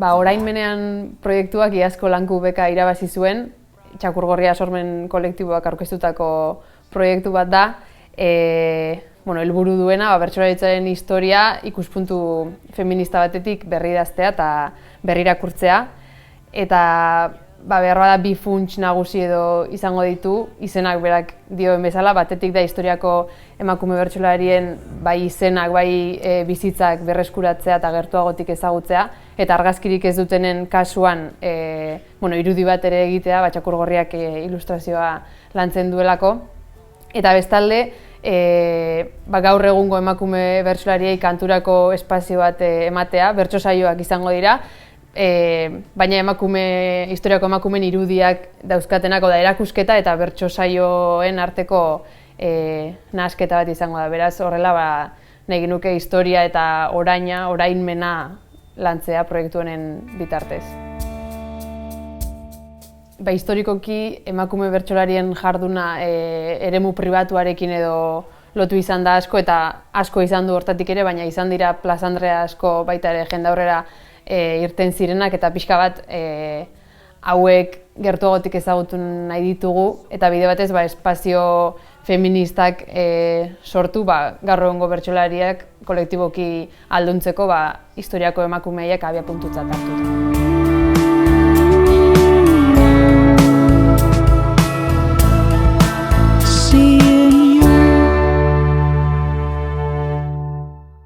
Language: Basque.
Orain menean proiektuak iazko lanku beka irabazi zuen, Txakurgorria sormen kolektiboak aurkeztutako proiektu bat da. Helburu duena bertsolaritzaren historia ikuspuntu feminista batetik berridaztea eta berrirakurtzea. Eta beharbada bi funts nagusi edo izango ditu, izenak berak dioen bezala, batetik da historiako emakume bertsolarien bai izenak, bai bizitzak berreskuratzea eta gertuagotik ezagutzea, eta argazkirik ez dutenen kasuan irudi bat ere egitea, Txakurgorriak ilustrazioa lantzen duelako. Eta bestalde, gaur egungo emakume bertsolariei kanturako espazio bat ematea, bertso saioak izango dira, baina historiako emakumeen irudiak dauzkatenako da erakusketa eta bertso saioen arteko nahasketa bat izango da. Beraz, horrela nahi genuke historia eta orainmena lantzea proiektu honen bitartez. Historikoki emakume bertsolarien jarduna eremu pribatuarekin edo lotu izan da asko, eta asko izan du hortatik ere, baina izan dira plazandrea asko baita ere jendaurrera irten zirenak, eta pixka bat hauek gertuagotik ezagutu nahi ditugu, eta bide batez espazio feministak sortu gaur egungo bertsolariak kolektiboki alduntzeko historiako emakumeiak abiapuntutzat hartuta.